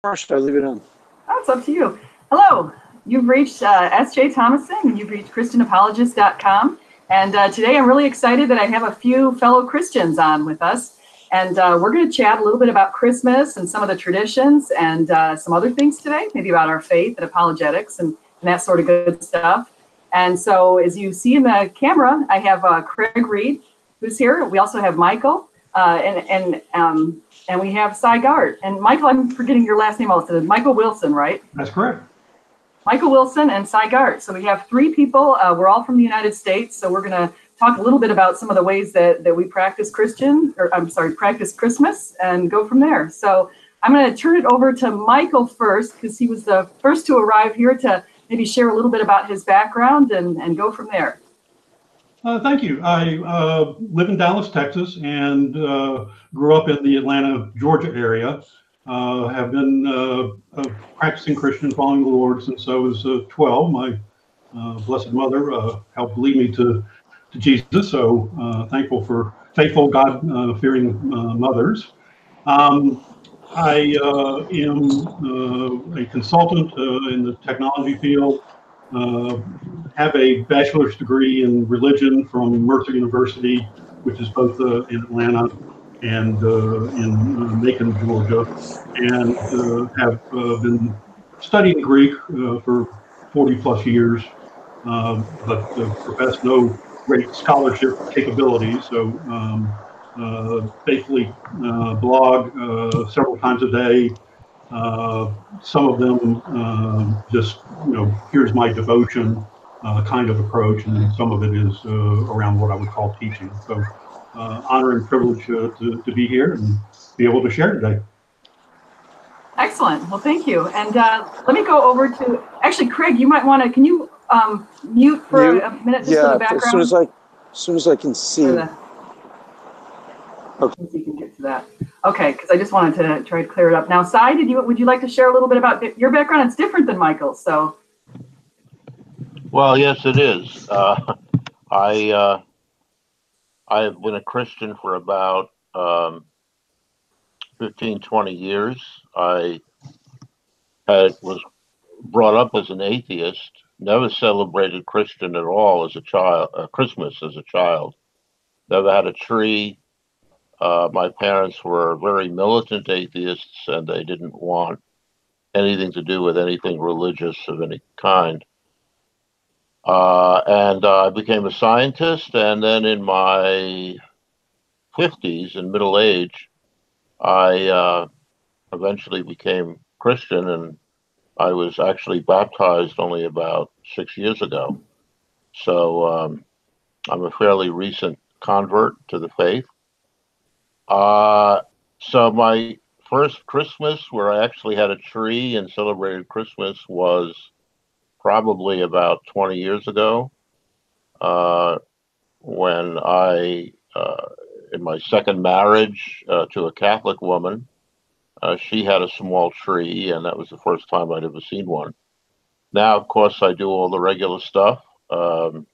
or should I leave it in? That's up to you. Hello, you've reached S.J. Thomason, and you've reached ChristianApologist.com. And today I'm really excited that I have a few fellow Christians on with us. And we're going to chat a little bit about Christmas and some of the traditions and some other things today, maybe about our faith and apologetics and that sort of good stuff. And so as you see in the camera, I have Craig Reed, who's here. We also have Michael and we have Cy Gart. And Michael, I'm forgetting your last name also. Michael Wilson, right? That's correct. Michael Wilson and Cy Gart. So we have three people. We're all from the United States. So we're going to talk a little bit about some of the ways that we practice practice Christmas and go from there. So I'm going to turn it over to Michael first, because he was the first to arrive here to maybe share a little bit about his background and go from there. Thank you. I live in Dallas, Texas, and grew up in the Atlanta, Georgia area. Have been a practicing Christian, following the Lord since I was 12. My Blessed Mother helped lead me to Jesus, so thankful for faithful, God-fearing mothers. I am a consultant in the technology field. Have a bachelor's degree in religion from Mercer University, which is both in Atlanta and in Macon, Georgia, and have been studying Greek for 40 plus years, but profess no great scholarship capabilities. So faithfully blog several times a day. Some of them just, here's my devotion kind of approach, and then some of it is around what I would call teaching. So honor and privilege to be here and be able to share today. Excellent. Well, thank you. And let me go over to, actually, Craig, you might want to, can you mute for a minute just for the background? as soon as I can see. Okay. So you can get to that. Okay, because I just wanted to try to clear it up. Now, Cy, would you like to share a little bit about your background? It's different than Michael's, so. Well, yes, it is. I have been a Christian for about 15, 20 years. I was brought up as an atheist, never celebrated Christian at all as a child, Christmas as a child. Never had a tree. My parents were very militant atheists, and they didn't want anything to do with anything religious of any kind. And I became a scientist, and then in my 50s, in middle age, I eventually became Christian, and I was actually baptized only about 6 years ago. So I'm a fairly recent convert to the faith. So my first Christmas where I actually had a tree and celebrated Christmas was probably about 20 years ago, when I, in my second marriage to a Catholic woman, she had a small tree, and that was the first time I'd ever seen one. Now, of course, I do all the regular stuff, have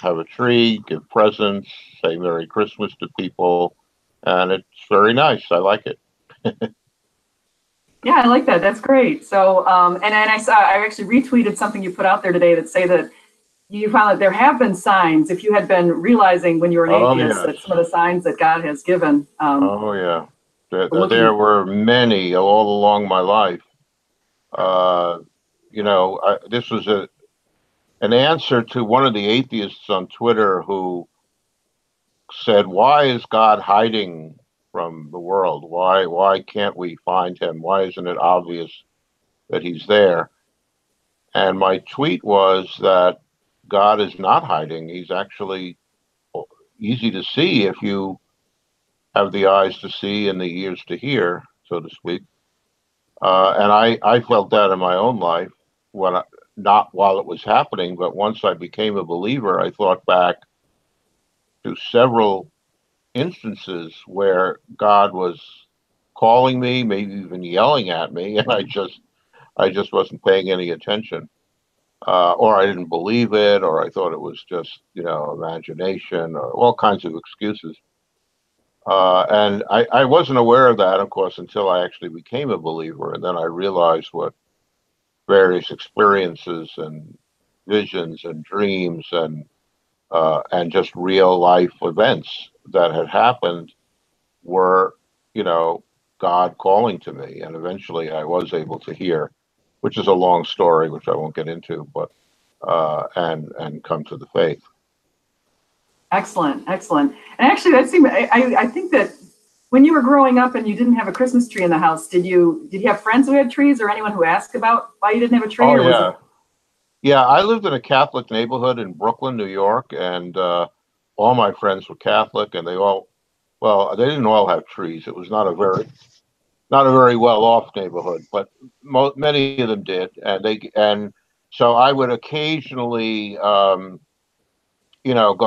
a tree, give presents, say Merry Christmas to people, and it's very nice. I like it. Yeah, I like that. That's great. So, and I actually retweeted something you put out there today that say that you found that there have been signs, if you had been realizing when you were an atheist, that some of the signs that God has given. Oh, yeah. There were many all along my life. This was an answer to one of the atheists on Twitter who said, why is God hiding from the world? Why can't we find him? Why isn't it obvious that he's there? And my tweet was that God is not hiding. He's actually easy to see if you have the eyes to see and the ears to hear, so to speak. And I felt that in my own life, not while it was happening, but once I became a believer, I thought back to several instances where God was calling me, maybe even yelling at me, and I just wasn't paying any attention, or I didn't believe it, or I thought it was just imagination, or all kinds of excuses. And I wasn't aware of that, of course, until I actually became a believer. And then I realized what various experiences and visions and dreams and just real life events that had happened were, you know, God calling to me. And eventually I was able to hear, which is a long story, which I won't get into, but and come to the faith. Excellent, excellent. And actually, I think that when you were growing up and you didn't have a Christmas tree in the house, did you have friends who had trees, or anyone who asked about why you didn't have a tree? Oh, or was yeah. it? Yeah, I lived in a Catholic neighborhood in Brooklyn, New York, and all my friends were Catholic, and well, they didn't all have trees. It was not a very well-off neighborhood, but many of them did, and so I would occasionally, go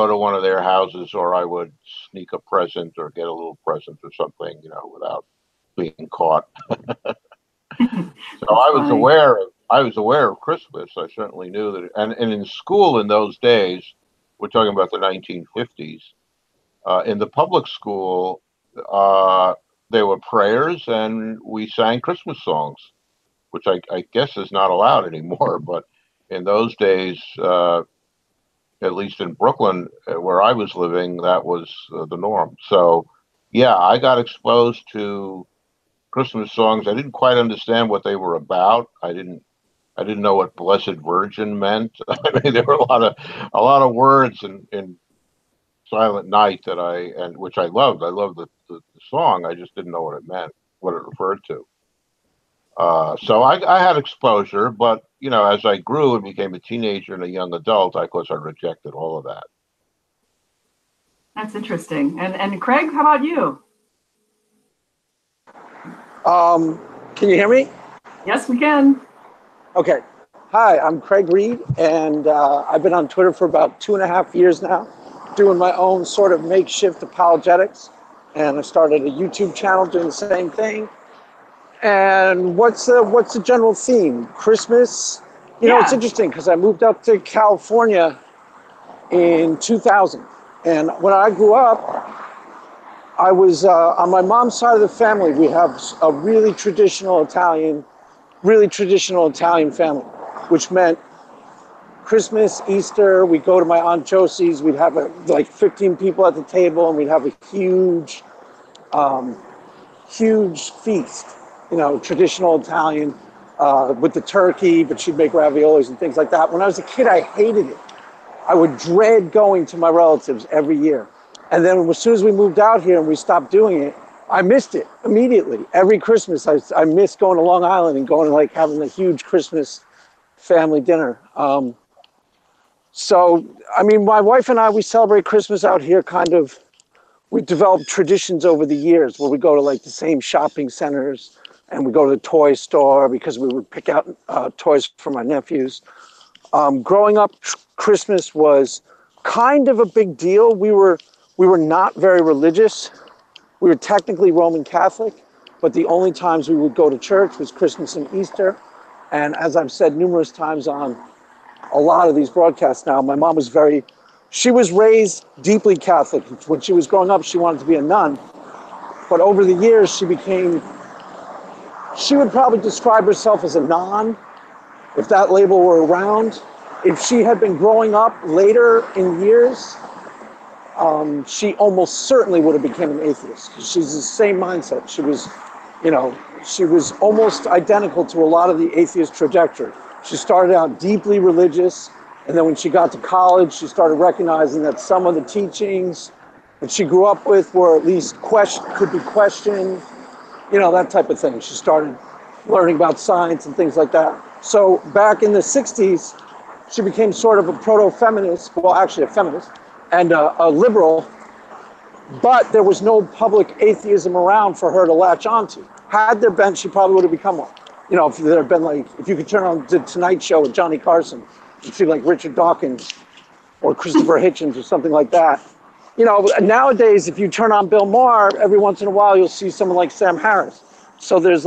to one of their houses, or I would sneak a present or get a little present or something, without being caught. So That's funny. I was aware of Christmas. I certainly knew that, and in school in those days, we're talking about the 1950s. In the public school, there were prayers, and we sang Christmas songs, which I guess is not allowed anymore. But in those days, at least in Brooklyn, where I was living, that was the norm. So, yeah, I got exposed to Christmas songs. I didn't quite understand what they were about. I didn't know what Blessed Virgin meant. I mean, there were a lot of words in Silent Night which I loved. I loved the song. I just didn't know what it meant, what it referred to. So I had exposure, but as I grew and became a teenager and a young adult, of course, I rejected all of that. That's interesting. And Craig, how about you? Can you hear me? Yes, we can. Okay. Hi, I'm Craig Reed, and I've been on Twitter for about 2.5 years now, doing my own sort of makeshift apologetics. And I started a YouTube channel doing the same thing. And what's the general theme? Christmas. It's interesting because I moved up to California in 2000, and when I grew up, I was on my mom's side of the family. We have a really traditional Italian family, which meant Christmas, Easter. We'd go to my Aunt Josie's. We'd have like 15 people at the table, and we'd have a huge feast. Traditional Italian with the turkey, but she'd make raviolis and things like that. When I was a kid, I hated it. I would dread going to my relatives every year. And then as soon as we moved out here and we stopped doing it, I missed it immediately. Every Christmas, I missed going to Long Island and going to having a huge Christmas family dinner. So, I mean, my wife and I, we celebrate Christmas out here we developed traditions over the years where we go to the same shopping centers and we go to the toy store because we would pick out toys for my nephews. Growing up, Christmas was kind of a big deal. We were not very religious. We were technically Roman Catholic, but the only times we would go to church was Christmas and Easter. And as I've said numerous times on a lot of these broadcasts now, my mom she was raised deeply Catholic. When she was growing up, she wanted to be a nun. But over the years, she would probably describe herself as a non, if that label were around. If she had been growing up later in years, she almost certainly would have become an atheist. She's the same mindset. She was almost identical to a lot of the atheist trajectory. She started out deeply religious, and then when she got to college, she started recognizing that some of the teachings that she grew up with were at least could be questioned, that type of thing. She started learning about science and things like that. So back in the 60s, she became sort of a proto-feminist, well, actually a feminist, and a liberal, but there was no public atheism around for her to latch onto. Had there been, she probably would have become one. If there had been if you could turn on the Tonight Show with Johnny Carson, you'd see Richard Dawkins or Christopher Hitchens or something like that. Nowadays, if you turn on Bill Maher, every once in a while you'll see someone like Sam Harris. So there's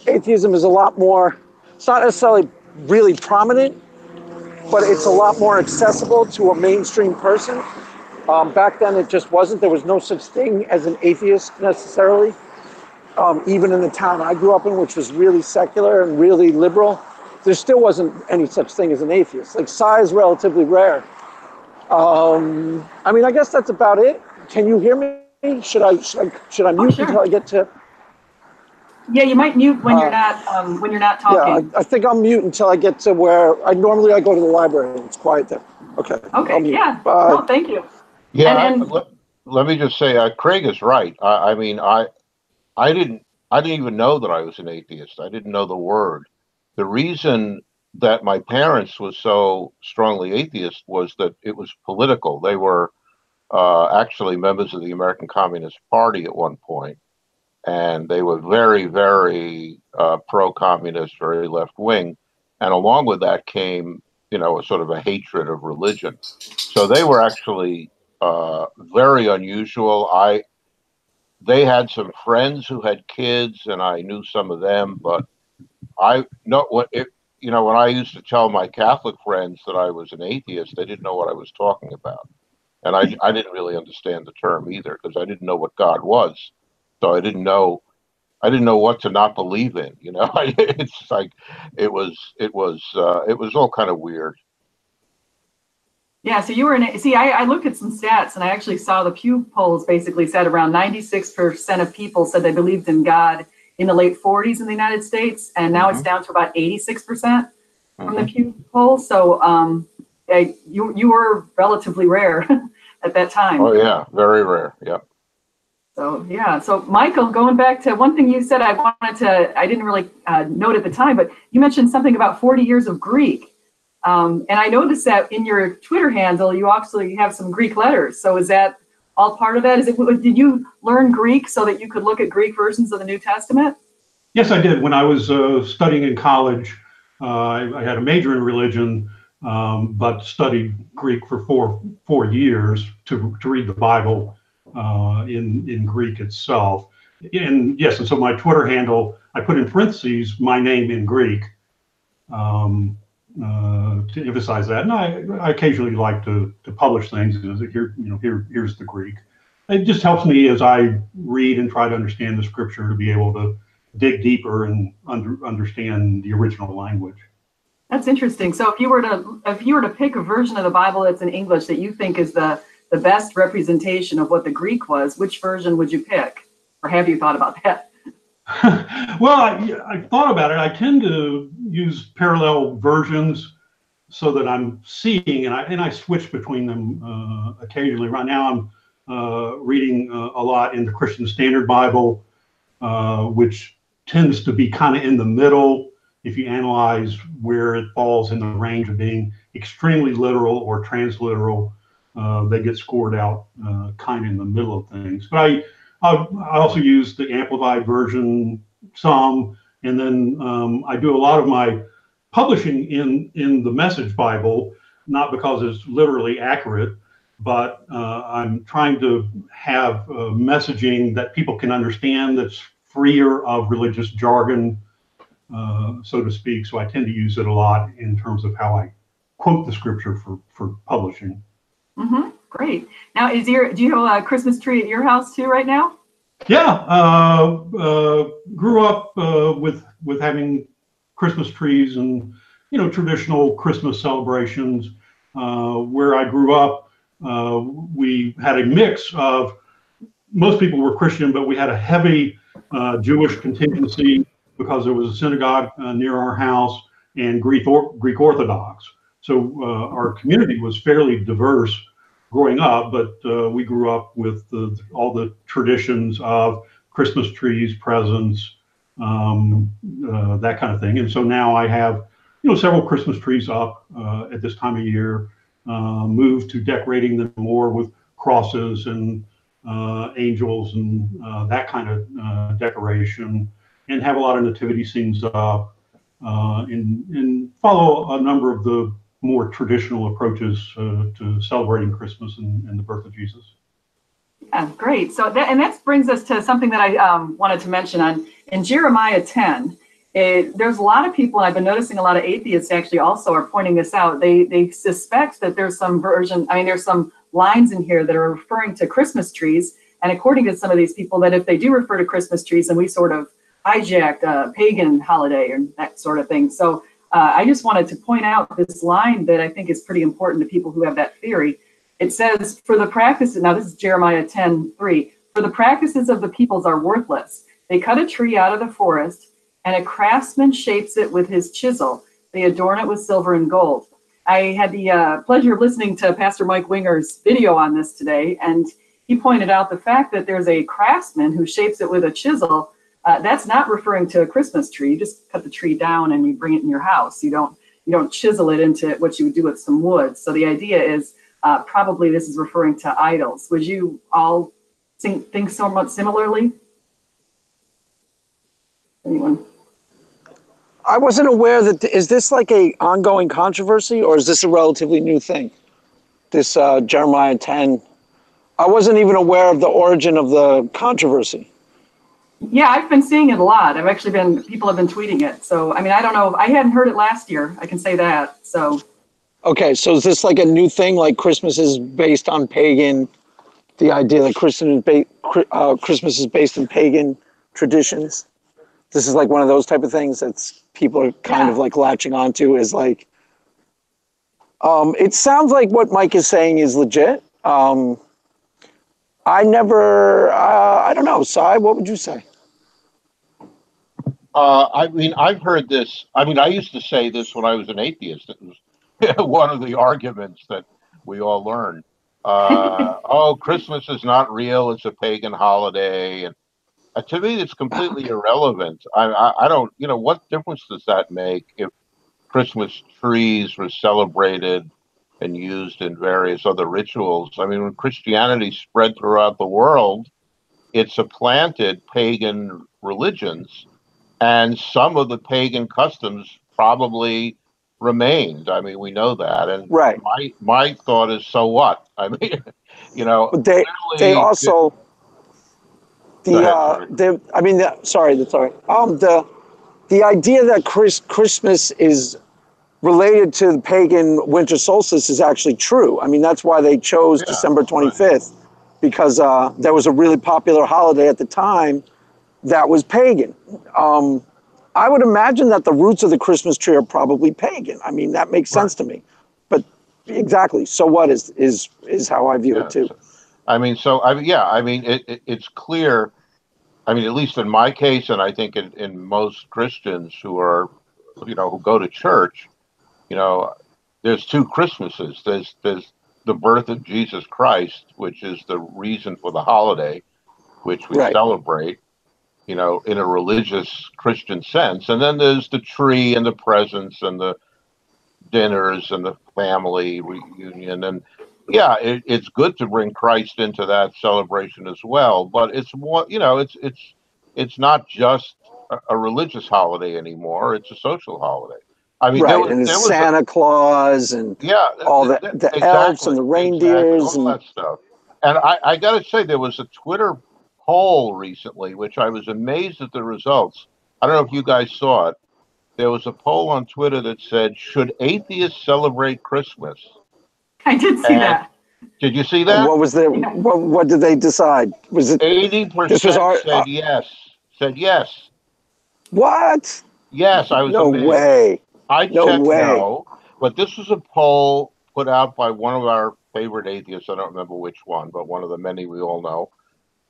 atheism is a lot more, it's not necessarily really prominent, but it's a lot more accessible to a mainstream person. Back then, it just wasn't. There was no such thing as an atheist necessarily. Even in the town I grew up in, which was really secular and really liberal, there still wasn't any such thing as an atheist. Like, psi is relatively rare. I mean, I guess that's about it. Can you hear me? Should I mute sure. until I get to? Yeah, you might mute when you're not talking. Yeah, I think I'll mute until I get to where I go to the library and it's quiet there. Okay. Okay. Yeah. Bye. Well, thank you. Yeah, And let me just say, Craig is right. I mean, I didn't even know that I was an atheist. I didn't know the word. The reason that my parents was so strongly atheist was that it was political. They were actually members of the American Communist Party at one point, and they were very, very pro-communist, very left-wing. And along with that came, a sort of a hatred of religion. So they were actually very unusual. They had some friends who had kids, and I knew some of them, but when I used to tell my Catholic friends that I was an atheist, they didn't know what I was talking about. And I didn't really understand the term either, because I didn't know what God was. So I didn't know what to not believe in. It's like it was all kind of weird. yeah, so you were I looked at some stats, and I actually saw the Pew polls basically said around 96% of people said they believed in God in the late 40s in the United States, and now it's down to about 86% from the Pew poll. So you were relatively rare at that time. Oh yeah, very rare. Yep. So yeah, so Michael, going back to one thing you said, I didn't really note at the time, but you mentioned something about 40 years of Greek. And I noticed that in your Twitter handle, you actually have some Greek letters. So is that all part of that? Did you learn Greek so that you could look at Greek versions of the New Testament? Yes, I did. When I was studying in college, I had a major in religion, but studied Greek for four years to read the Bible in Greek itself. And yes, and so my Twitter handle, I put in parentheses my name in Greek to emphasize that. And I occasionally like to publish things. Here's the Greek. It just helps me as I read and try to understand the scripture to be able to dig deeper and understand the original language. That's interesting. So if you were to pick a version of the Bible that's in English that you think is the best representation of what the Greek was, which version would you pick? Or have you thought about that? Well, I thought about it. I tend to use parallel versions so that I'm seeing, and I switch between them occasionally. Right now, I'm reading a lot in the Christian Standard Bible, which tends to be kind of in the middle. If you analyze where it falls in the range of being extremely literal or transliteral, they get scored out kind of in the middle of things. But I also use the Amplified version some, and then I do a lot of my publishing in the Message Bible, not because it's literally accurate, but I'm trying to have messaging that people can understand that's freer of religious jargon, so to speak. So I tend to use it a lot in terms of how I quote the scripture for publishing. Mm-hmm. Great. Now, do you have a Christmas tree at your house too right now? Yeah, grew up with having Christmas trees and traditional Christmas celebrations. Where I grew up, we had a mix of, most people were Christian, but we had a heavy Jewish contingency because there was a synagogue near our house, and Greek Orthodox. So our community was fairly diverse growing up, but we grew up with all the traditions of Christmas trees, presents, that kind of thing. And so now I have, several Christmas trees up at this time of year, moved to decorating them more with crosses and angels and that kind of decoration, and have a lot of nativity scenes up, and follow a number of the more traditional approaches to celebrating Christmas and the birth of Jesus. Yeah, great. So that brings us to something that I wanted to mention in Jeremiah 10. There's a lot of people, and I've been noticing a lot of atheists actually also are pointing this out. They suspect that there's some lines in here that are referring to Christmas trees. And according to some of these people, that if they do refer to Christmas trees, and we sort of hijacked a pagan holiday or that sort of thing. So I just wanted to point out this line that I think is pretty important to people who have that theory. It says, for the practices, now this is Jeremiah 10:3, for the practices of the peoples are worthless. They cut a tree out of the forest, and a craftsman shapes it with his chisel. They adorn it with silver and gold. I had the pleasure of listening to Pastor Mike Winger's video on this today, and he pointed out the fact that there's a craftsman who shapes it with a chisel. That's not referring to a Christmas tree. You just cut the tree down and you bring it in your house. You don't chisel it into what you would do with some wood. So the idea is probably this is referring to idols. Would you all think somewhat similarly? Anyone? I wasn't aware that, is this like a ongoing controversy, or is this a relatively new thing? This Jeremiah 10. I wasn't even aware of the origin of the controversy. Yeah, I've been seeing it a lot. People have been tweeting it. So, I mean, I don't know. I hadn't heard it last year. I can say that. So. Okay, so is this like a new thing, like Christmas is based on pagan, the idea that Christmas is based in pagan traditions? This is like one of those type of things that's people are kind of like latching onto, is like, it sounds like what Mike is saying is legit. I don't know. Sai, what would you say? I mean, I've heard this. I mean, I used to say this when I was an atheist. It was one of the arguments that we all learned. Oh, Christmas is not real. It's a pagan holiday. And to me, it's completely irrelevant. I don't, what difference does that make if Christmas trees were celebrated and used in various other rituals? I mean, when Christianity spread throughout the world, it supplanted pagan religions, and some of the pagan customs probably remained. I mean, we know that. And Right. my thought is, so what? I mean, But they also the idea that Christmas is related to the pagan winter solstice is actually true. I mean, that's why they chose December 25th, because there was a really popular holiday at the time that was pagan. I would imagine that the roots of the Christmas tree are probably pagan. I mean, that makes sense to me. But exactly, so what is how I view it too. It's clear. I mean, at least in my case, and I think in most Christians who are, who go to church, there's two Christmases. There's the birth of Jesus Christ, which is the reason for the holiday, which we celebrate, in a religious Christian sense. And then there's the tree and the presents and the dinners and the family reunion. And it's good to bring Christ into that celebration as well. But it's more, it's not just a religious holiday anymore. It's a social holiday. I mean, and it's Santa Claus and all the elves and the reindeers all that stuff. And I got to say, there was a Twitter poll recently, which I was amazed at the results. I don't know if you guys saw it. There was a poll on Twitter that said, "Should atheists celebrate Christmas?" I did see that. Did you see that? What did they decide? Was it 80% said yes? Said yes. What? Yes, I was amazed. No way. I checked no, but this was a poll put out by one of our favorite atheists. I don't remember which one, but one of the many we all know.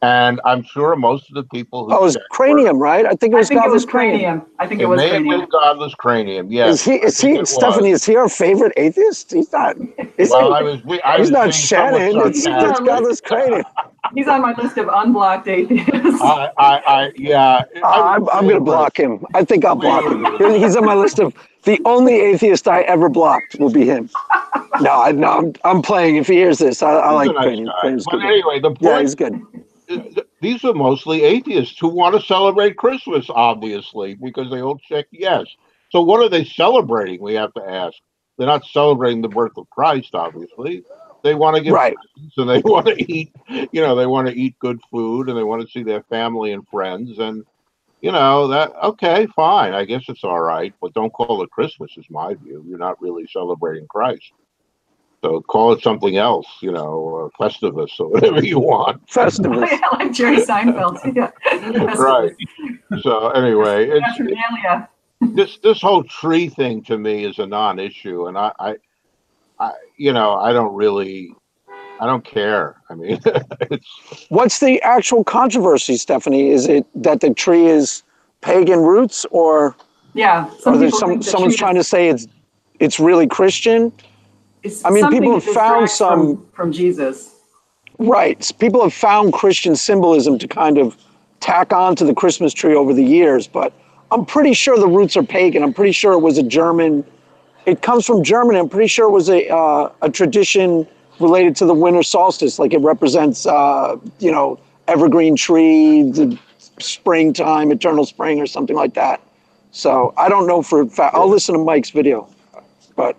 And I'm sure most of the people who it was Cranium, right? I think it was Godless Cranium. I think it was Cranium. It may have been Godless Cranium. Yes. Is he Stephanie? Is he our favorite atheist? He's not. He's not Shannon. It's Godless Cranium. He's on my list of unblocked atheists. I'm going to block him. I think I'll block him. He's on my list of the only atheist I ever blocked will be him. No, I'm playing. If he hears this, I like Cranium. But anyway, the point, he's good. These are mostly atheists who want to celebrate Christmas, obviously, because they all check yes. So what are they celebrating? We have to ask. They're not celebrating the birth of Christ, obviously. They want to get presents and they want to eat, they want to eat good food and they want to see their family and friends. And, okay, fine. I guess it's all right. But don't call it Christmas is my view. You're not really celebrating Christ. So call it something else, you know, Festivus or whatever you want. Festivus. Yeah, like Jerry Seinfeld. Yeah. Right. So anyway, Saturnalia. this whole tree thing to me is a non-issue, and you know, I don't care. I mean, it's What's the actual controversy, Stephanie? Is it that the tree is pagan roots, or Yeah, are some there people think the someone's tree trying to say it's really Christian? is I mean, people something have that found distracts some from Jesus. right. People have found Christian symbolism to kind of tack on to the Christmas tree over the years, but I'm pretty sure the roots are pagan. I'm pretty sure it was a German. It comes from Germany. I'm pretty sure it was a tradition related to the winter solstice. Like it represents, you know, evergreen tree, the springtime, eternal spring, or something like that. So I don't know for a fact. I'll listen to Mike's video, but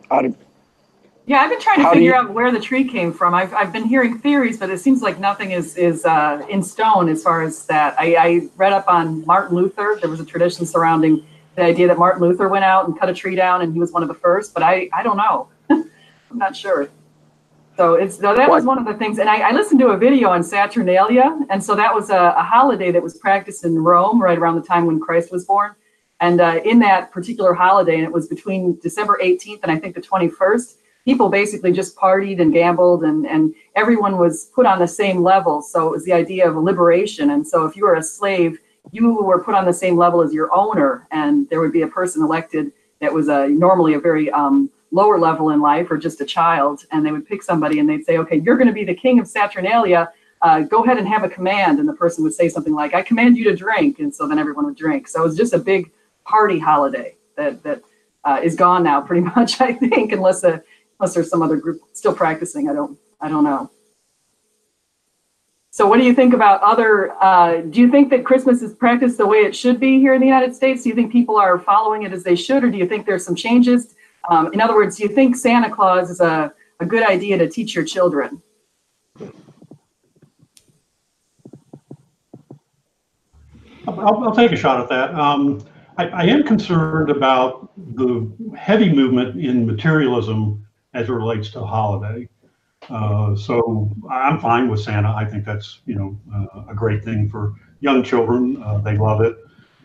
Yeah, I've been trying to how do figure you? out where the tree came from. I've been hearing theories, but it seems like nothing is in stone as far as that. I read up on Martin Luther. There was a tradition surrounding the idea that Martin Luther went out and cut a tree down, and he was one of the first. But I don't know. I'm not sure. So that was What? one of the things. And I listened to a video on Saturnalia, and so that was a holiday that was practiced in Rome right around the time when Christ was born. And in that particular holiday, and it was between December 18th and I think the 21st. People basically just partied and gambled, and everyone was put on the same level. So it was the idea of liberation. And so if you were a slave, you were put on the same level as your owner, and there would be a person elected that was normally a very lower level in life or just a child, and they would pick somebody and they'd say, okay, you're going to be the king of Saturnalia. Go ahead and have a command. And the person would say something like, I command you to drink. And so then everyone would drink. So it was just a big party holiday that is gone now pretty much, I think, unless there's some other group still practicing. I don't know. So what do you think about do you think that Christmas is practiced the way it should be here in the United States? Do you think people are following it as they should, or do you think there's some changes? In other words, do you think Santa Claus is a good idea to teach your children? I'll take a shot at that. I am concerned about the heavy movement in materialism as it relates to a holiday. So I'm fine with Santa. I think that's, you know, a great thing for young children. They love it.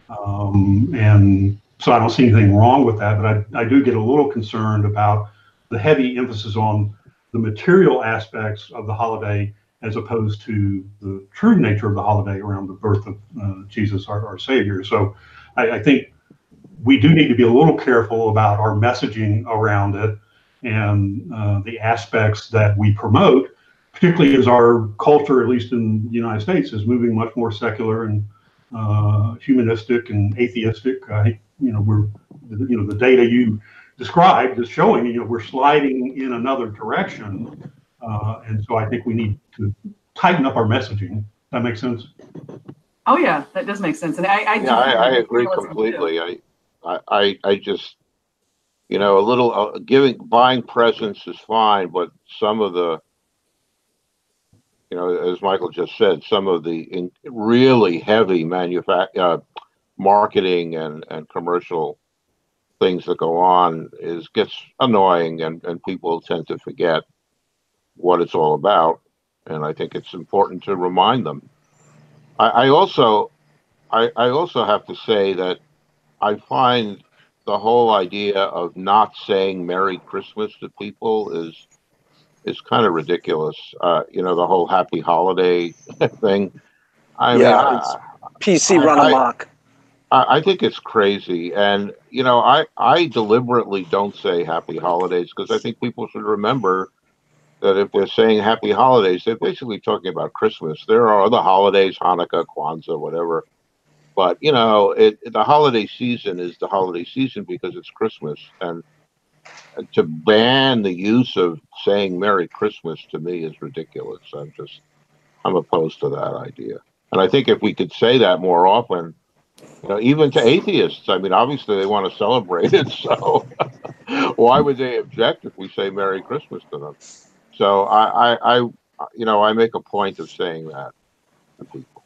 And so I don't see anything wrong with that, but I do get a little concerned about the heavy emphasis on the material aspects of the holiday as opposed to the true nature of the holiday around the birth of Jesus, our Savior. So I think we do need to be a little careful about our messaging around it and the aspects that we promote, particularly as our culture, at least in the United States, is moving much more secular and humanistic and atheistic. You know, the data you described is showing, you know, we're sliding in another direction. And so I think we need to tighten up our messaging. That makes sense? Oh yeah, that does make sense. And I agree completely. I just, you know, a little buying presents is fine, but some of the, you know, as Michael just said, some of the really heavy marketing and commercial things that go on gets annoying, and people tend to forget what it's all about. And I think it's important to remind them. I also have to say that I find the whole idea of not saying Merry Christmas to people is kind of ridiculous. You know, the whole Happy Holiday thing. I mean, Yeah, PC run amok. I think it's crazy. And, you know, I deliberately don't say Happy Holidays because I think people should remember that if they're saying Happy Holidays, they're basically talking about Christmas. There are other holidays, Hanukkah, Kwanzaa, whatever. But, you know, the holiday season is the holiday season because it's Christmas. And to ban the use of saying Merry Christmas to me is ridiculous. I'm opposed to that idea. And I think if we could say that more often, you know, even to atheists, I mean, obviously they want to celebrate it. So why would they object if we say Merry Christmas to them? So you know, I make a point of saying that to people.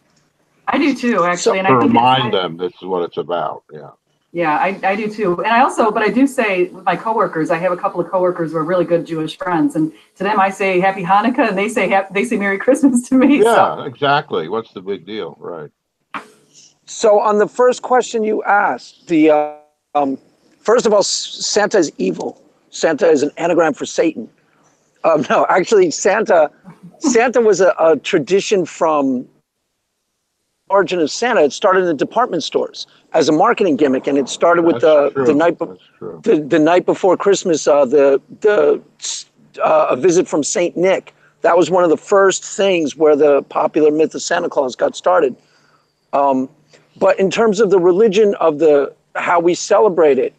I do too, actually. And To I think remind them this is what it's about. Yeah. Yeah, I do too. And I also, but I do say with my coworkers, I have a couple of coworkers who are really good Jewish friends, and to them I say Happy Hanukkah, and they say Merry Christmas to me. Yeah, So exactly. What's the big deal? Right. So on the first question you asked, first of all, Santa is evil. Santa is an anagram for Satan. No, actually, Santa was a tradition from origin of Santa. It started in the department stores as a marketing gimmick, and it started with That's the true. night That's true. the night before Christmas. A visit from Saint Nick. That was one of the first things where the popular myth of Santa Claus got started. But in terms of the religion of how we celebrate it,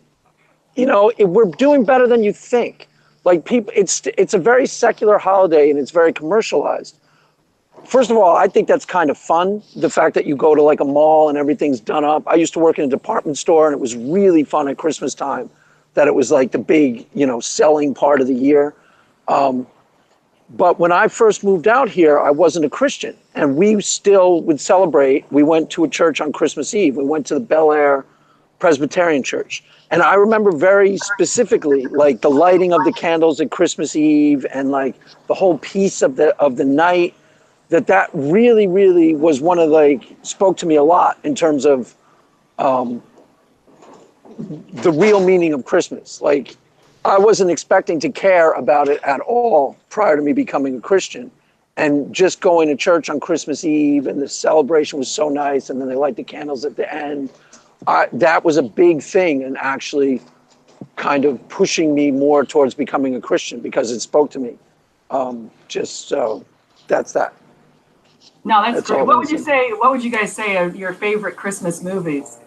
we're doing better than you think. Like people, it's a very secular holiday and it's very commercialized. First of all, I think that's kind of fun. The fact that you go to like a mall and everything's done up. I used to work in a department store and it was really fun at Christmas time that it was like the big, selling part of the year. But when I first moved out here, I wasn't a Christian and we still would celebrate. We went to a church on Christmas Eve. We went to the Bel Air Presbyterian Church. And I remember very specifically, like the lighting of the candles at Christmas Eve and like the whole piece of the night, that really, really was one of spoke to me a lot in terms of the real meaning of Christmas. Like I wasn't expecting to care about it at all prior to me becoming a Christian. And just going to church on Christmas Eve and the celebration was so nice. And then they light the candles at the end. That was a big thing and actually kind of pushing me more towards becoming a Christian because it spoke to me. Just so that's that. no, that's great. all What I'm would you saying. say? What would you guys say are your favorite Christmas movies?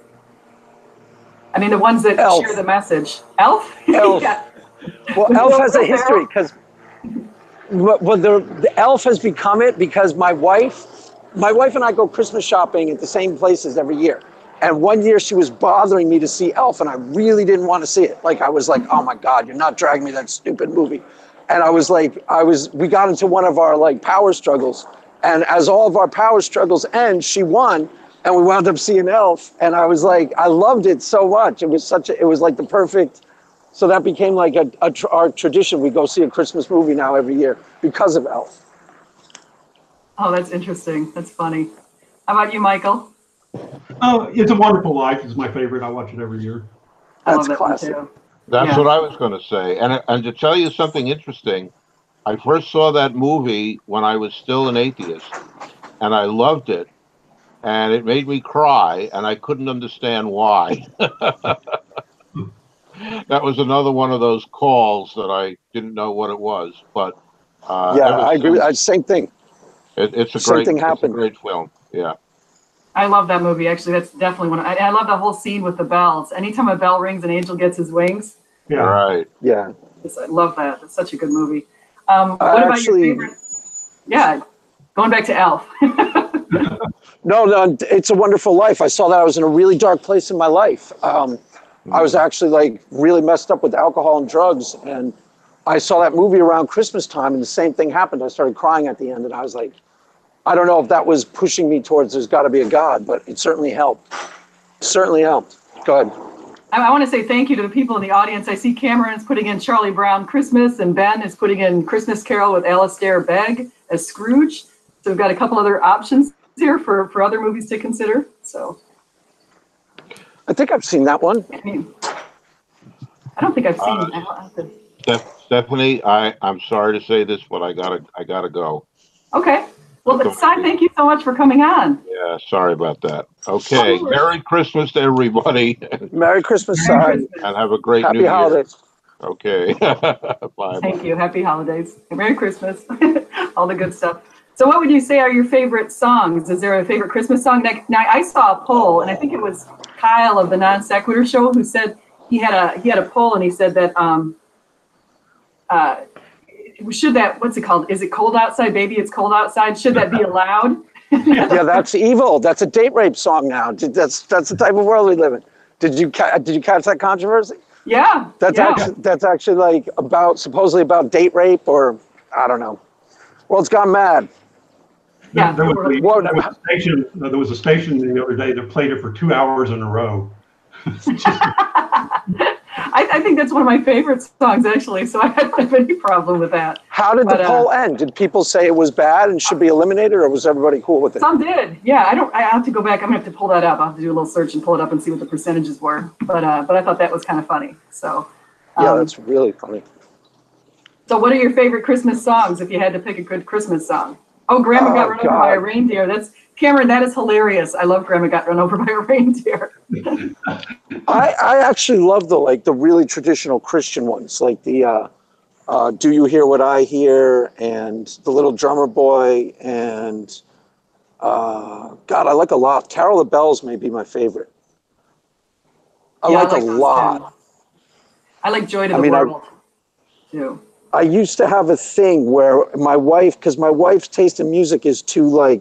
I mean, the ones that Elf. share the message. Elf. Elf. Yeah. Well, With Elf Will has a history Ferrell? because the Elf has become it because my wife and I go Christmas shopping at the same places every year. And one year she was bothering me to see Elf and I really didn't want to see it. Like I was like, oh my God, you're not dragging me to that stupid movie. And we got into one of our like power struggles. And as all of our power struggles end, she won and we wound up seeing Elf. And I was like, I loved it so much. It was like the perfect, so that became like our tradition. We go see a Christmas movie now every year because of Elf. Oh, that's interesting. That's funny. How about you, Michael? Oh, It's a Wonderful Life is my favorite. I watch it every year. I That's love that one classic. too. That's Yeah. what I was going to say. And to tell you something interesting, I first saw that movie when I was still an atheist, and I loved it, and it made me cry, and I couldn't understand why. That was another one of those calls that I didn't know what it was, but Yeah, ever I agree. since, Same thing. it's a Same thing it's a happened. great film. Yeah. I love that movie. Actually, that's definitely one. I love the whole scene with the bells. Anytime a bell rings, an angel gets his wings. Yeah. Right. Yeah. I love that. It's such a good movie. What I about actually- your favorite? Yeah, going back to Elf. No, It's a Wonderful Life. I saw that. I was in a really dark place in my life. I was actually like really messed up with alcohol and drugs. And I saw that movie around Christmas time and the same thing happened. I started crying at the end and I was like, I don't know if that was pushing me towards there's got to be a God, but it certainly helped. Certainly helped. Go ahead. I want to say thank you to the people in the audience. I see Cameron is putting in Charlie Brown Christmas, and Ben is putting in Christmas Carol with Alistair Begg as Scrooge. So we've got a couple other options here for other movies to consider. So I think I've seen that one. I mean, I don't think I've seen that. Stephanie, I'm sorry to say this, but I gotta go. Okay. Well, but Cy, thank you so much for coming on. Yeah, sorry about that. Okay, Merry Christmas to everybody, Merry Christmas, Merry Cy. Christmas. and have a great Happy New Year. holidays. Okay. Bye. Thank you. Happy holidays. Merry Christmas. All the good stuff. So what would you say are your favorite songs? Is there a favorite Christmas song? Now I saw a poll, and I think it was Kyle of the Non Sequitur Show who said he had a poll, and he said that should that, what's it called? Is it cold outside, baby? It's cold outside. Should that be allowed? Yeah, that's evil. That's a date rape song now. That's the type of world we live in. Did you catch that controversy? Yeah. That's actually like supposedly about date rape, or I don't know. World's gone mad. Yeah. There was a station the other day that played it for 2 hours in a row. I think that's one of my favorite songs, actually, so I don't have any problem with that. How did the poll end? Did people say it was bad and should be eliminated, or was everybody cool with it? Some did. Yeah, I have to go back. I'm gonna have to pull that up. I'll have to do a little search and pull it up and see what the percentages were. But I thought that was kind of funny. So yeah, that's really funny. So what are your favorite Christmas songs if you had to pick a good Christmas song? Oh, Grandma Got Run Over by a Reindeer. That's Cameron, that is hilarious. I love Grandma Got Run Over by a Reindeer. I actually love the really traditional Christian ones, like the Do You Hear What I Hear and The Little Drummer Boy and God, I like a lot. Carol the Bells may be my favorite. I like a lot. Too. I like Joy to the World too. I used to have a thing where my wife, because my wife's taste in music is too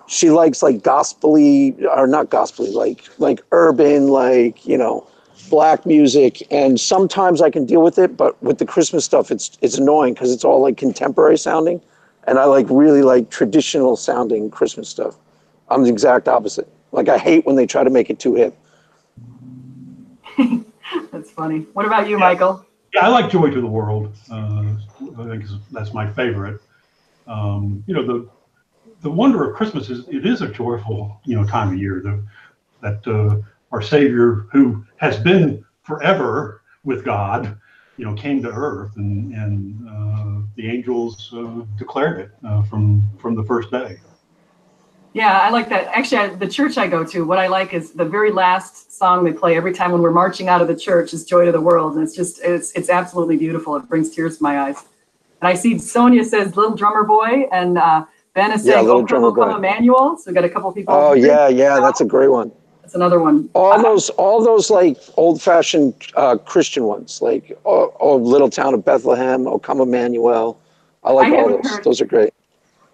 she likes like gospel-y, or not gospel-y, like urban, like, you know, black music. And sometimes I can deal with it, but with the Christmas stuff, it's annoying because it's all like contemporary sounding. And I really like traditional sounding Christmas stuff. I'm the exact opposite. Like I hate when they try to make it too hip. That's funny. What about you, Michael? Yeah, I like Joy to the World. I think that's my favorite. You know, the wonder of Christmas is it is a joyful, you know, time of year. That our Savior, who has been forever with God, you know, came to earth, and the angels declared it from the first day. Yeah, I like that. Actually, the church I go to, what I like is the very last song they play every time when we're marching out of the church is Joy to the World. And it's absolutely beautiful. It brings tears to my eyes. And I see Sonia says Little Drummer Boy, and Ben is saying Little Drummer Boy. Emmanuel. So we got a couple people. Oh yeah, that's a great one. That's another one. All those like old-fashioned Christian ones, like oh Little Town of Bethlehem, O Come Emmanuel. I like all those. Those are great.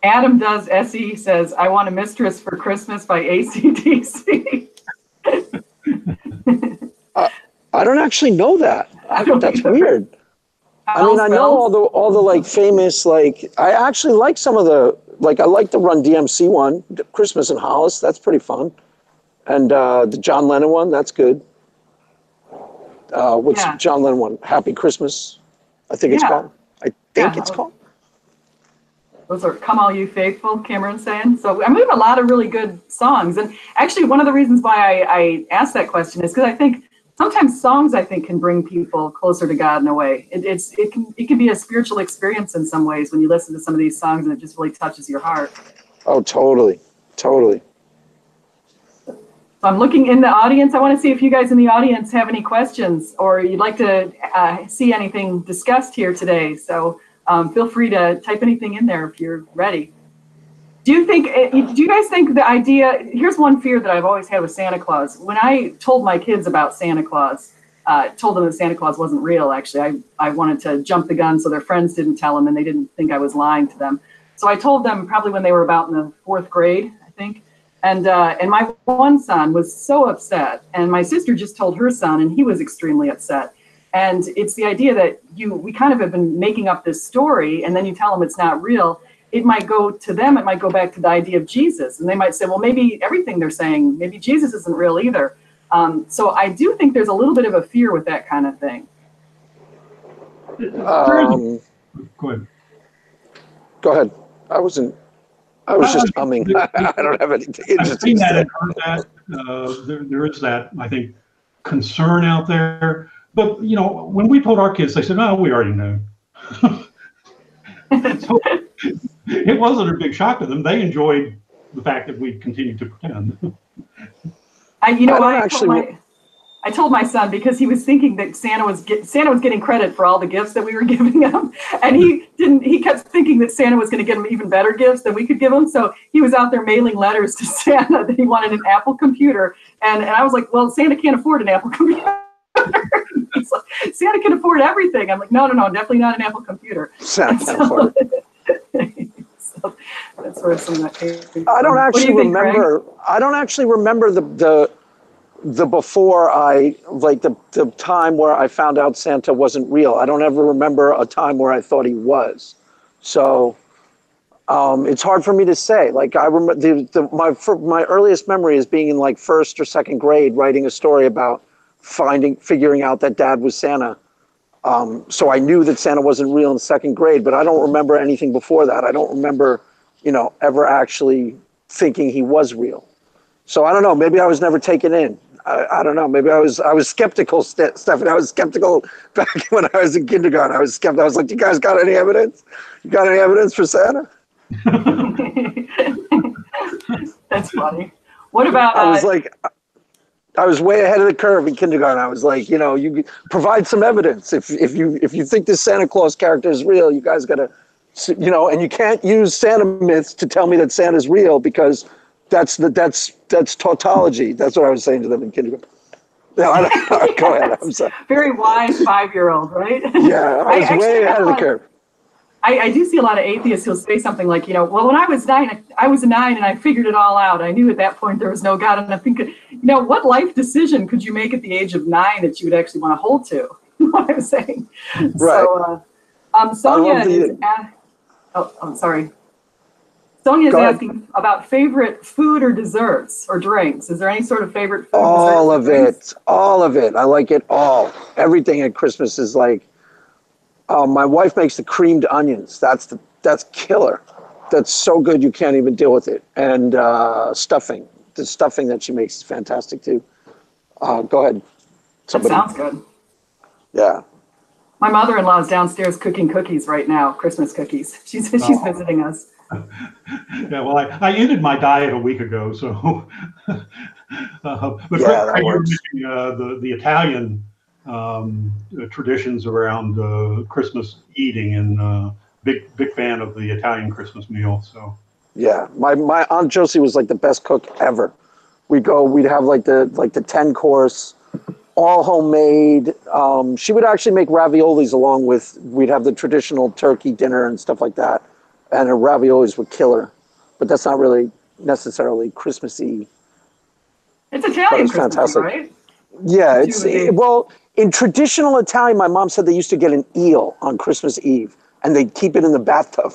Adam does. Essie says, "I Want a Mistress for Christmas" by AC/DC. I don't actually know that. That's weird. I mean, I know all the like famous, like I actually like some of the, like I like the Run DMC one, Christmas in Hollis. That's pretty fun. And the John Lennon one, that's good. What's John Lennon one? Happy Christmas, I think it's called. I think it's called. Those are Come All You Faithful, Cameron's saying. So I mean, we have a lot of really good songs. And actually, one of the reasons why I asked that question is because I think sometimes songs, I think, can bring people closer to God in a way. It can be a spiritual experience in some ways when you listen to some of these songs and it just really touches your heart. Oh, totally. Totally. So I'm looking in the audience. I want to see if you guys in the audience have any questions or you'd like to see anything discussed here today. So feel free to type anything in there if you're ready. Do you guys think the idea, here's one fear that I've always had with Santa Claus. When I told my kids about Santa Claus, told them that Santa Claus wasn't real, actually, I wanted to jump the gun so their friends didn't tell them and they didn't think I was lying to them. So I told them probably when they were about in the 4th grade, I think. And my one son was so upset, and my sister just told her son, and he was extremely upset. And it's the idea that we kind of have been making up this story, and then you tell them it's not real. It might go to them, it might go back to the idea of Jesus. And they might say, well, maybe everything they're saying, maybe Jesus isn't real either. So I do think there's a little bit of a fear with that kind of thing. Go ahead. Go ahead. I was just humming. I don't have anything interesting. I've seen that and heard that. There is that, I think, concern out there. But, you know, when we told our kids, they said, no, we already know. So it wasn't a big shock to them. They enjoyed the fact that we continued to pretend. I told my son because he was thinking that Santa was getting credit for all the gifts that we were giving him, and he kept thinking that Santa was going to get him even better gifts than we could give him. So he was out there mailing letters to Santa that he wanted an Apple computer, and I was like, well, Santa can't afford an Apple computer. Like, Santa can afford everything. I'm like, no, definitely not an Apple computer. Santa can't afford it. So that's where some of that came from. I don't actually remember the before the time where I found out Santa wasn't real. I don't ever remember a time where I thought he was. So It's hard for me to say. Like I remember my earliest memory is being in like first or second grade, writing a story about figuring out that Dad was Santa. So I knew that Santa wasn't real in second grade, but I don't remember anything before that. I don't remember, ever actually thinking he was real. So I don't know. Maybe I was never taken in. I don't know. Maybe I was skeptical, Stephanie. I was skeptical back when I was in kindergarten. I was skeptical. I was like, "You guys got any evidence? You got any evidence for Santa?" That's funny. What about? I was like, I was way ahead of the curve in kindergarten. I was like, you provide some evidence. If you think this Santa Claus character is real, you guys got to, and you can't use Santa myths to tell me that Santa's real because that's tautology. That's what I was saying to them in kindergarten. No, go ahead. I'm sorry. Very wise 5-year-old, right? Yeah, I was way ahead of the curve. I do see a lot of atheists who'll say something like, well, when I was 9, I was 9 and I figured it all out. I knew at that point there was no God. And I think, what life decision could you make at the age of 9 that you would actually want to hold to? You know what I'm saying? Right. So, Sonia is, I'm sorry. Sonia is asking about favorite food or desserts or drinks. Is there any sort of favorite food? All of it. All of it. I like it all. Everything at Christmas is like, my wife makes the creamed onions. That's killer. That's so good you can't even deal with it. And stuffing. The stuffing that she makes is fantastic too. Go ahead. Somebody. That sounds good. Yeah. My mother-in-law is downstairs cooking cookies right now, Christmas cookies. She's visiting us. Yeah, well, I ended my diet a week ago, so. But yeah, that works. The Italian traditions around Christmas eating, and big fan of the Italian Christmas meal. So yeah, my Aunt Josie was like the best cook ever. We'd have like the 10-course, all homemade. She would actually make raviolis along with. We'd have the traditional turkey dinner and stuff like that, and her raviolis were killer. But that's not really necessarily Christmassy. It's Italian Christmas, fantastic. Right? Yeah, well, in traditional Italian, my mom said they used to get an eel on Christmas Eve, and they'd keep it in the bathtub.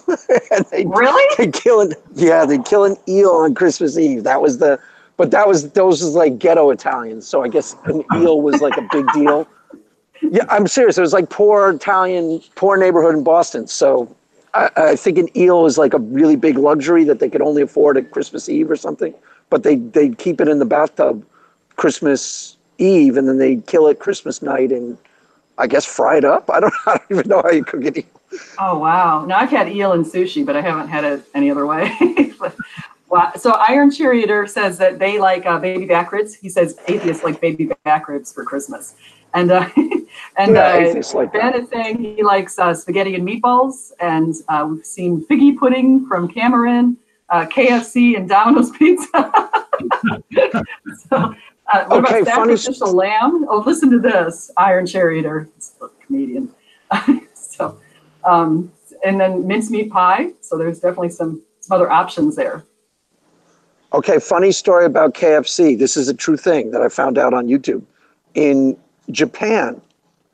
And really? They'd kill an eel on Christmas Eve. Those was like ghetto Italians. So I guess an eel was like a big deal. Yeah, I'm serious. It was like poor neighborhood in Boston. So I think an eel is like a really big luxury that they could only afford at Christmas Eve or something. But they'd keep it in the bathtub Christmas Eve, and then they'd kill it Christmas night and I guess fry it up. I don't even know how you cook an eel. Oh, wow. Now, I've had eel and sushi, but I haven't had it any other way. Wow. So Iron Cheerleader says that they like baby back ribs. He says atheists like baby back ribs for Christmas. And Ben is saying he likes spaghetti and meatballs. And we've seen figgy pudding from Cameron, KFC, and Domino's Pizza. So, what about sacrificial lamb? Oh, listen to this, Iron Cheerleader. It's a comedian. So, and then mincemeat pie. So there's definitely some other options there. Okay, funny story about KFC. This is a true thing that I found out on YouTube. In Japan,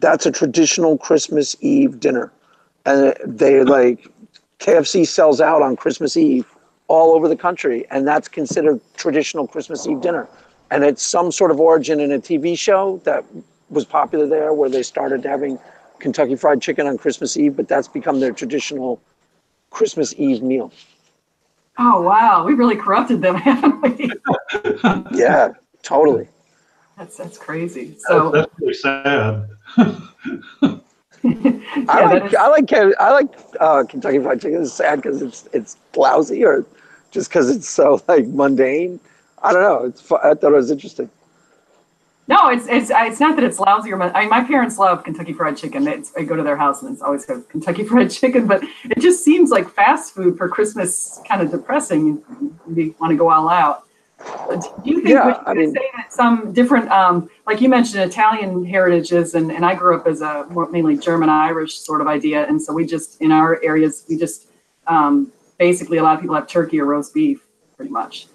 that's a traditional Christmas Eve dinner. And KFC sells out on Christmas Eve all over the country. And that's considered traditional Christmas Eve dinner. And it's some sort of origin in a TV show that was popular there where they started having Kentucky Fried Chicken on Christmas Eve, but that's become their traditional Christmas Eve meal. Oh, wow. We really corrupted them, haven't we? Yeah, totally. That's crazy. So that's really sad. I like Kentucky Fried Chicken. It's sad because it's lousy, or just because it's so like mundane. I don't know. I thought it was interesting. No, it's not that it's lousy or. My parents love Kentucky Fried Chicken. I go to their house and it's always Kentucky Fried Chicken, but it just seems like fast food for Christmas, kind of depressing. You want to go all out. But do you think say that some different, like you mentioned, Italian heritages, and I grew up as a mainly German-Irish sort of idea, and so we just in our areas basically a lot of people have turkey or roast beef, pretty much.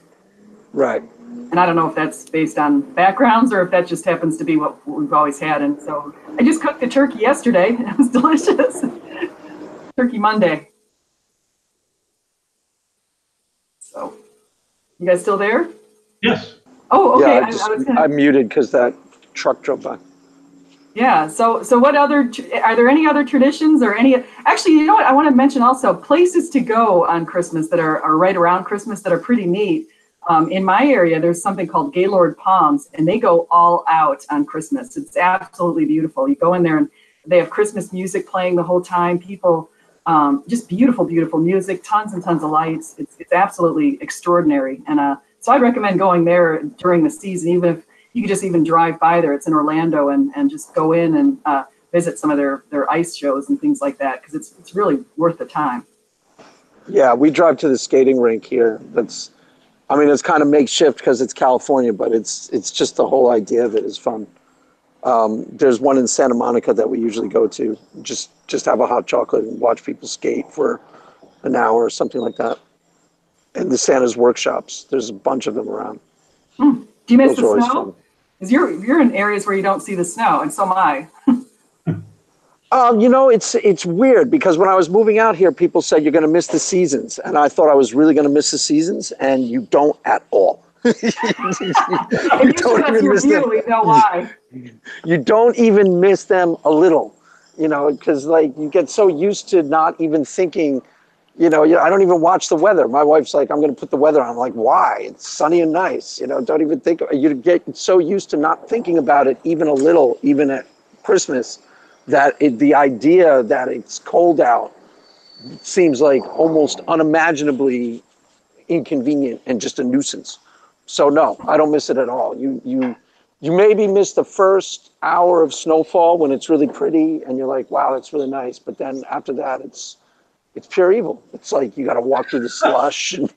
Right. And I don't know if that's based on backgrounds or if that just happens to be what we've always had. And so I just cooked a turkey yesterday. It was delicious. Turkey Monday. You guys still there? Yes. Oh, okay. Yeah, I muted because that truck drove by. Yeah. So what other, are there any other traditions or any, actually, you know what, I want to mention also places to go on Christmas that are right around Christmas that are pretty neat. In my area, there's something called Gaylord Palms, and they go all out on Christmas. It's absolutely beautiful. You go in there and they have Christmas music playing the whole time. People, just beautiful, beautiful music, tons and tons of lights. It's absolutely extraordinary. And so I'd recommend going there during the season, even if you could just even drive by there. It's in Orlando, and just go in and visit some of their ice shows and things like that, because it's really worth the time. Yeah, we drive to the skating rink here. It's kind of makeshift because it's California, but it's just the whole idea of it is fun. There's one in Santa Monica that we usually go to, just have a hot chocolate and watch people skate for an hour or something like that. And the Santa's workshops, there's a bunch of them around. Do you miss Those are the always snow? fun. Because you're in areas where you don't see the snow, and so am I. It's weird because when I was moving out here, people said you're going to miss the seasons, and I thought I was really going to miss the seasons, and you don't at all. You don't even miss them. We know why. You don't even miss them a little, because like you get so used to not even thinking. I don't even watch the weather. My wife's like, I'm going to put the weather on. I'm like, why? It's sunny and nice. Don't even think. You get so used to not thinking about it even a little, even at Christmas, that the idea that it's cold out seems like almost unimaginably inconvenient and just a nuisance. So no, I don't miss it at all. You maybe miss the first hour of snowfall when it's really pretty and you're like, wow, that's really nice. But then after that, it's pure evil. It's like you got to walk through the slush and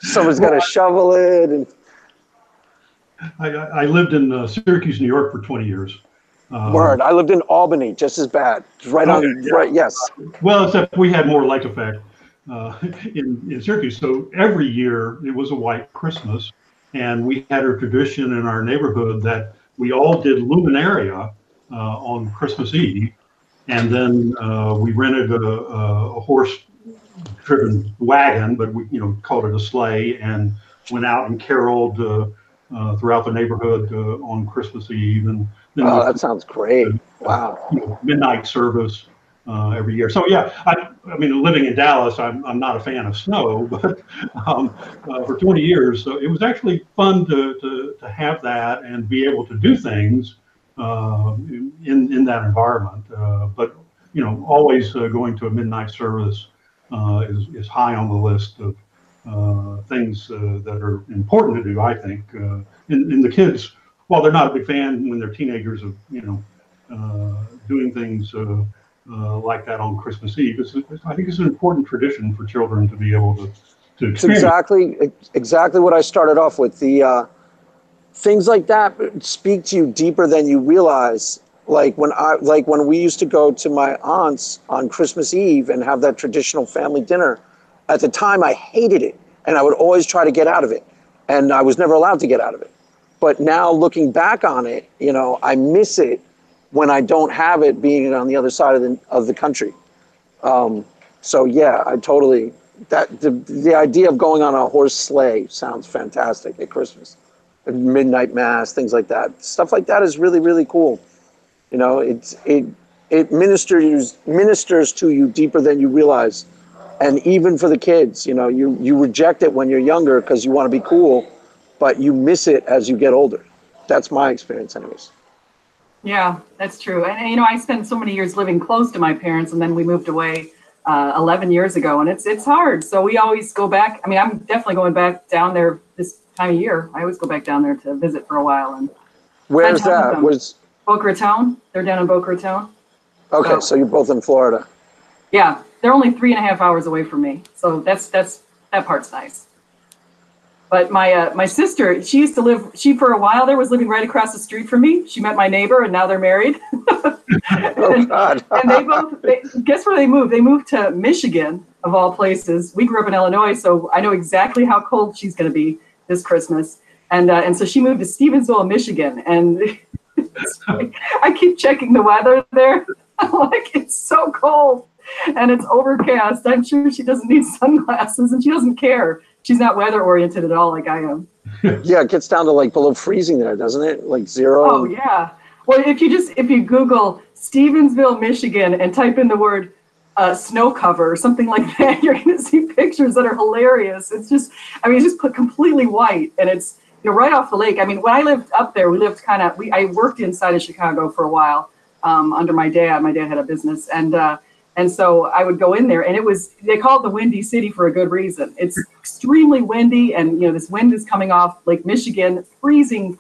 someone's got to shovel it. And I lived in Syracuse, New York for 20 years. Word. I lived in Albany, just as bad. Right on. Yeah. Right. Yes. Well, except we had more light effect in Syracuse. So every year it was a white Christmas, and we had a tradition in our neighborhood that we all did luminaria on Christmas Eve, and then we rented a horse-driven wagon, but we called it a sleigh, and went out and caroled throughout the neighborhood on Christmas Eve, and then that sounds great. Wow. Midnight service every year. So yeah, I mean, living in Dallas, I'm not a fan of snow, but for 20 years, it was actually fun to have that and be able to do things in that environment. But always going to a midnight service is high on the list of things that are important to do, I think. In the kids, while they're not a big fan when they're teenagers of doing things like that on Christmas Eve, I think it's an important tradition for children to be able to experience. It's exactly what I started off with. The things like that speak to you deeper than you realize. Like when we used to go to my aunt's on Christmas Eve and have that traditional family dinner. At the time, I hated it, and I would always try to get out of it, and I was never allowed to get out of it. But now looking back on it, I miss it when I don't have it being on the other side of the country. So yeah, I totally, the idea of going on a horse sleigh sounds fantastic at Christmas. Midnight mass, things like that. Stuff like that is really, really cool. It ministers to you deeper than you realize. And even for the kids, you reject it when you're younger because you want to be cool, but you miss it as you get older. That's my experience anyways. Yeah, that's true. And I spent so many years living close to my parents, and then we moved away 11 years ago, and it's hard. So we always go back. I mean, I'm definitely going back down there this time of year. I always go back down there to visit for a while. And where's that? Boca Raton. They're down in Boca Raton. Okay, so you're both in Florida. Yeah, they're only 3.5 hours away from me, so that part's nice. But my sister, she used to live. She for a while there was living right across the street from me. She met my neighbor, and now they're married. Oh God! And guess where they moved? They moved to Michigan, of all places. We grew up in Illinois, so I know exactly how cold she's going to be this Christmas. And so she moved to Stevensville, Michigan, and I keep checking the weather there. I'm like, it's so cold and it's overcast. I'm sure she doesn't need sunglasses, and she doesn't care. she's not weather oriented at all like I am. Yeah, it gets down to like below freezing there, doesn't it? Like zero. Oh yeah. Well, if you Google Stevensville, Michigan, and type in the word snow cover or something like that, you're going to see pictures that are hilarious. It's just, I mean, it's just put completely white, and it's right off the lake. I mean, when I lived up there, we lived I worked inside of Chicago for a while under my dad. My dad had a business, and so I would go in there, and they call it the Windy City for a good reason. It's extremely windy, and this wind is coming off Lake Michigan, freezing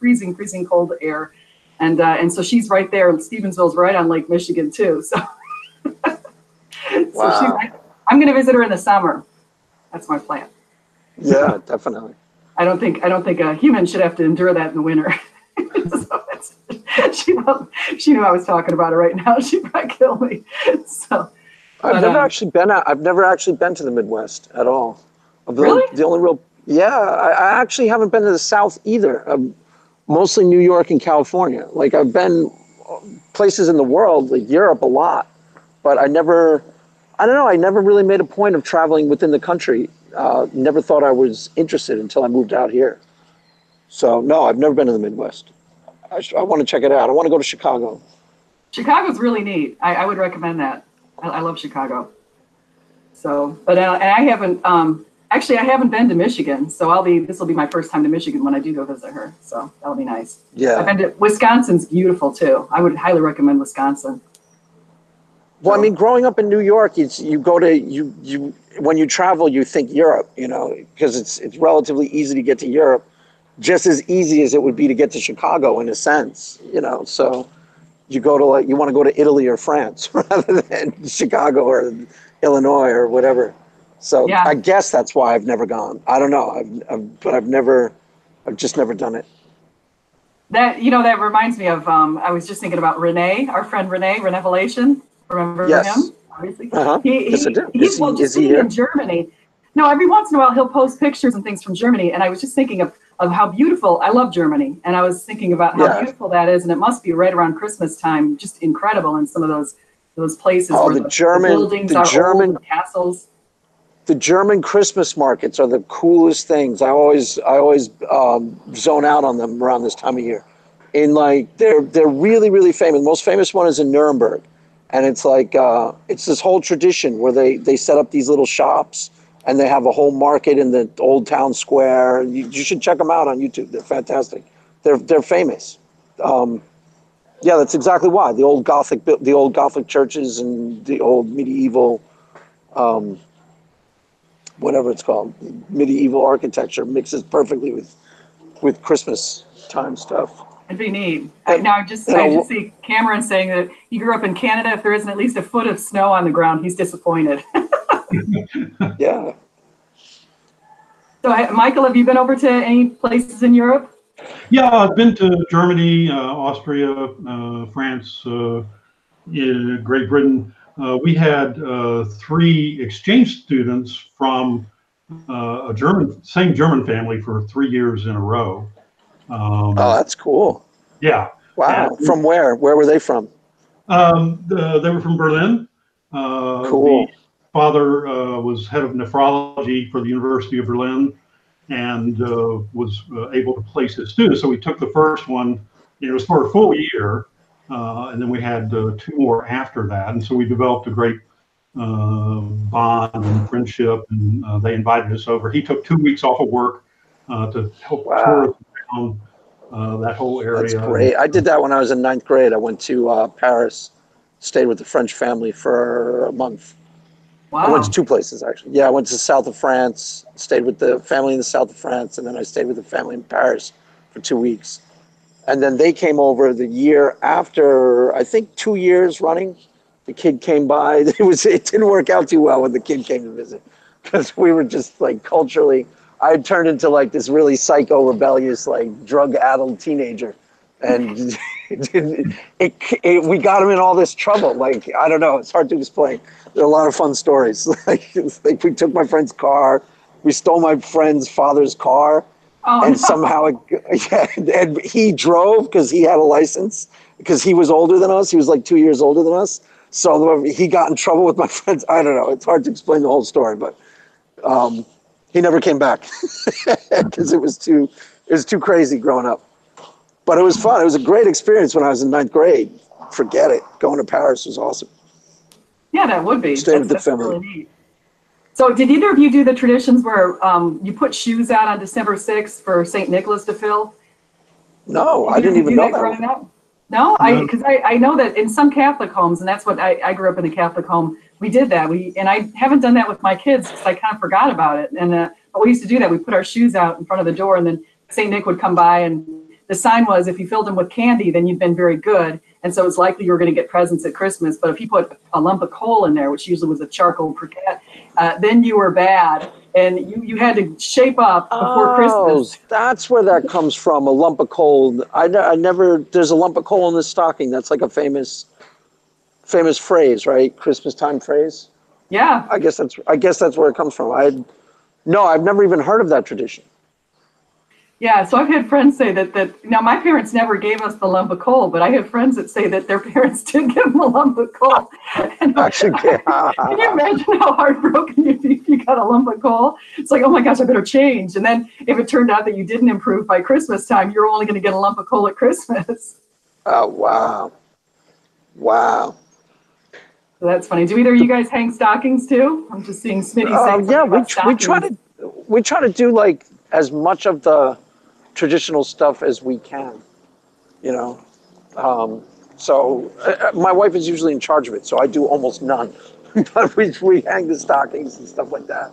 cold air. And so she's right there. Stevensville's right on Lake Michigan too. So, Wow. I'm going to visit her in the summer. That's my plan. Yeah, definitely. I don't think a human should have to endure that in the winter. She knew I was talking about her right now. She'd probably kill me. So, I've never actually been to the Midwest at all. Really? The only real, yeah, I actually haven't been to the South either. Mostly New York and California. Like I've been places in the world, like Europe a lot, but I never really made a point of traveling within the country. Never thought I was interested until I moved out here. So no, I've never been to the Midwest. I want to check it out. I want to go to Chicago. Chicago's really neat. I would recommend that. I love Chicago. So, but and I haven't actually I haven't been to Michigan, so this will be my first time to Michigan when I do go visit her. So that'll be nice. Yeah. I've been to Wisconsin's beautiful too. I would highly recommend Wisconsin. Well, I mean, growing up in New York, when you travel, you think Europe, because it's relatively easy to get to Europe, just as easy as it would be to get to Chicago in a sense, So you want to go to Italy or France rather than Chicago or Illinois or whatever. So Yeah. I guess that's why I've never gone. I don't know, I've just never done it. That reminds me of I was just thinking about Renee, our friend Renee, Renevelation. Remember Yes. him? Obviously. Uh-huh. Yes, I do. He's Is he here? in Germany. No, every once in a while he'll post pictures and things from Germany, and I was just thinking of how beautiful. I love Germany, and I was thinking about how beautiful that is, and it must be right around Christmas time, just incredible in some of those places where the buildings are old, the castles. The German Christmas markets are the coolest things. I always zone out on them around this time of year. They're really, really famous. The most famous one is in Nuremberg. And it's it's this whole tradition where they set up these little shops and they have a whole market in the old town square. You should check them out on YouTube. They're fantastic. They're famous. Yeah, that's exactly why. The old Gothic churches and the old medieval, whatever it's called, medieval architecture mixes perfectly with Christmas time stuff. It'd be neat. I just see Cameron saying that he grew up in Canada. If there isn't at least a foot of snow on the ground, he's disappointed. Yeah. So, Michael, have you been over to any places in Europe? Yeah, I've been to Germany, Austria, France, Great Britain. We had 3 exchange students from same German family for 3 years in a row. Oh, that's cool. Yeah. Wow. And from where? Where were they from? They were from Berlin. Cool. The father was head of nephrology for the University of Berlin and was able to place his students. So we took the first one, it was for a full year, and then we had 2 more after that. And so we developed a great bond and friendship, and they invited us over. He took 2 weeks off of work to help tour around that whole area. That's great. I did that when I was in 9th grade. I went to Paris, stayed with the French family for a month. Wow. I went to 2 places, actually. Yeah, I went to the south of France, stayed with the family in the south of France, and then I stayed with the family in Paris for 2 weeks. And then they came over the year after, I think 2 years running. The kid came by. It didn't work out too well when the kid came to visit because we were just culturally, I had turned into this really psycho, rebellious, drug-addled teenager. And we got him in all this trouble. I don't know. It's hard to explain. There are a lot of fun stories. We took my friend's car. We stole my friend's father's car. Oh, and no. somehow, and he drove because he had a license because he was older than us. He was 2 years older than us. So he got in trouble with my friends. I don't know. It's hard to explain the whole story, but He never came back because it was too crazy growing up. But it was fun. It was a great experience when I was in ninth grade. Forget it. Going to Paris was awesome. Yeah, that would be. Stayed with the That's family. really neat. So did either of you do the traditions where you put shoes out on December 6th for St. Nicholas to fill? No, I didn't even know that growing one. up? No, No. because I know that in some Catholic homes, and that's what I grew up in a Catholic home, we did that. And I haven't done that with my kids because I kind of forgot about it. And but we used to do that. We put our shoes out in front of the door, and then St. Nick would come by, and the sign was if you filled them with candy, then you'd been very good. And so it's likely you were going to get presents at Christmas. But if you put a lump of coal in there, which usually was a charcoal briquette, then you were bad. And you had to shape up before Christmas. That's where that comes from. A lump of coal. I never. There's a lump of coal in the stocking. That's like a famous phrase, right? Christmas time phrase. Yeah. I guess that's where it comes from. I've never even heard of that tradition. Yeah, so I've had friends say that now my parents never gave us the lump of coal, but I have friends that say that their parents did give them a lump of coal. And Actually, can you imagine how heartbroken you'd be if you got a lump of coal? It's like, oh my gosh, I better change. And then if it turned out that you didn't improve by Christmas time, you're only going to get a lump of coal at Christmas. Oh, wow. Wow. So that's funny. Do either of you guys hang stockings too? I'm just seeing Smitty say Yeah, stockings. we try to do like as much of the traditional stuff as we can, you know. So my wife is usually in charge of it, so I do almost none. But we hang the stockings and stuff like that.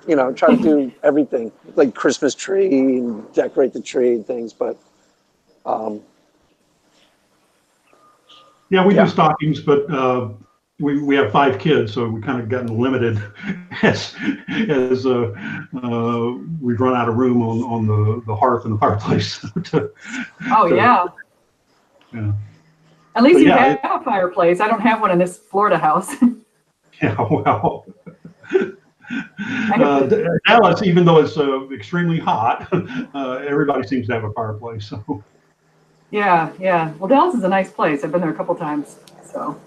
You know, try to do everything, like Christmas tree and decorate the tree and things. But Yeah, we do stockings, but we have 5 kids, so we kind of gotten limited as we've run out of room on the hearth and the fireplace. Yeah. Yeah. At least But you yeah, have a fireplace. I don't have one in this Florida house. Yeah, well, Dallas, even though it's extremely hot, everybody seems to have a fireplace. So. Yeah. Well, Dallas is a nice place. I've been there a couple times. So,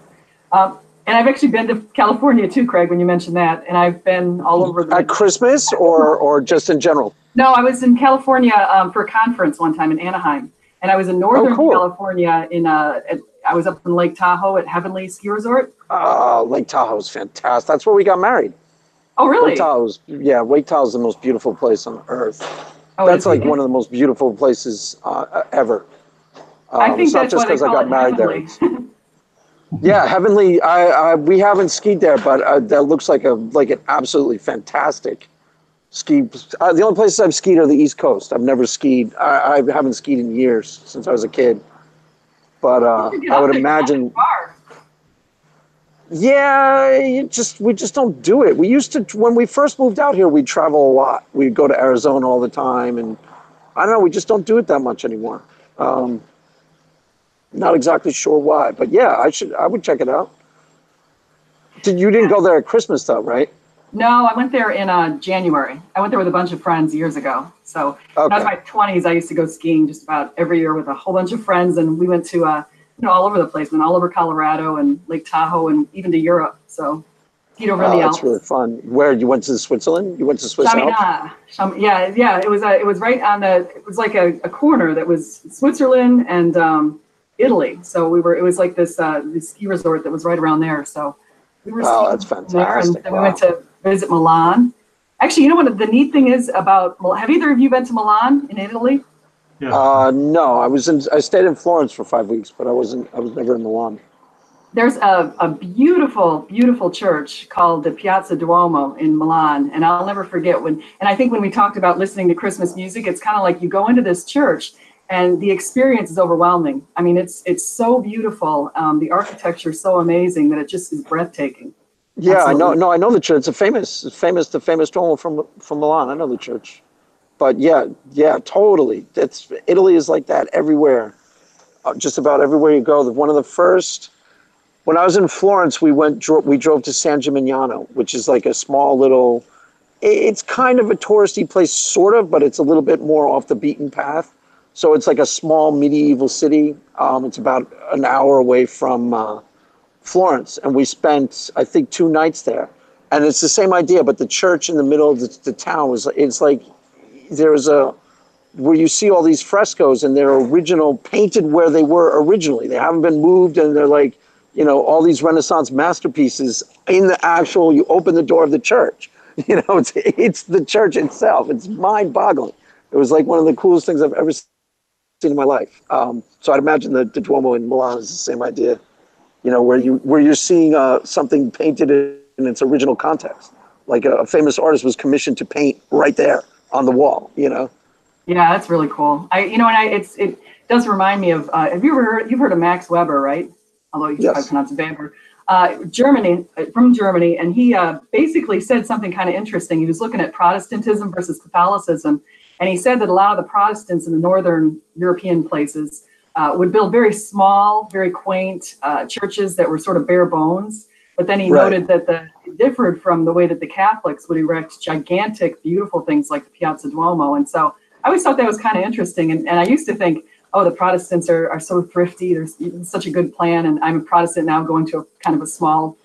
and I've actually been to California too, Craig, when you mentioned that. And I've been all over at Christmas or just in general? No, I was in California for a conference one time in Anaheim. And I was in Northern California I was up in Lake Tahoe at Heavenly Ski Resort. Oh, Lake Tahoe is fantastic. That's where we got married. Oh, really? Lake Tahoe's the most beautiful place on earth. Oh, That's like one of the most beautiful places ever. I think that's why they call it Heavenly. Yeah, Heavenly. We haven't skied there, but that looks like an absolutely fantastic ski. The only places I've skied are the East Coast. I've never skied. I haven't skied in years since I was a kid. But I would imagine. Yeah, we just don't do it. We used to, when we first moved out here, we'd travel a lot. We'd go to Arizona all the time, and I don't know, we just don't do it that much anymore. Not exactly sure why, but yeah, I would check it out. You didn't go there at Christmas though, right? No, I went there in January. I went there with a bunch of friends years ago. So when I was in my 20s, I used to go skiing just about every year with a whole bunch of friends, and we went to all over the place. Went all over Colorado and Lake Tahoe and even to Europe. So skied over in the Alps. That's really fun. Where you went to Switzerland? You went to Swiss Alps? Yeah. It was right on it was like a corner that was Switzerland and Italy. So it was like this ski resort that was right around there. So we were skiing that's fantastic. there, and then we went to visit Milan. Actually, you know what the neat thing is about? Have either of you been to Milan in Italy? Yeah. No, I stayed in Florence for 5 weeks, but I was never in Milan. There's a beautiful, beautiful church called the Piazza Duomo in Milan, and I'll never forget and I think when we talked about listening to Christmas music, it's kind of like you go into this church and the experience is overwhelming. I mean, it's so beautiful. The architecture is so amazing that it just is breathtaking. Yeah, Absolutely. I know the church. It's the famous Duomo from Milan. I know the church. But yeah, totally. Italy is like that everywhere. Just about everywhere you go. One of the first, when I was in Florence, we drove to San Gimignano, which is like a small little, it's kind of a touristy place, sort of, but it's a little bit more off the beaten path. So it's like a small medieval city. It's about an hour away from Florence, and we spent, I think, 2 nights there. And it's the same idea, but the church in the middle of the town was, it's like there's a, where you see all these frescoes and they're original, painted where they were originally. They haven't been moved, and they're like, you know, all these Renaissance masterpieces in the actual, you open the door of the church. You know, it's the church itself. It's mind-boggling. It was like one of the coolest things I've ever seen in my life. So I'd imagine the Duomo in Milan is the same idea. You know, where you're seeing something painted in its original context. Like a famous artist was commissioned to paint right there on the wall. You know. Yeah, that's really cool. It does remind me of. Have you ever you've heard of Max Weber, right? Although you probably pronounce it Weber. From Germany, and he basically said something kind of interesting. He was looking at Protestantism versus Catholicism, and he said that a lot of the Protestants in the northern European places would build very small, very quaint churches that were sort of bare bones. But then he noted that it differed from the way that the Catholics would erect gigantic, beautiful things like the Piazza Duomo. And so I always thought that was kind of interesting. And I used to think, oh, the Protestants are so thrifty. There's such a good plan. And I'm a Protestant now going to a kind of a small,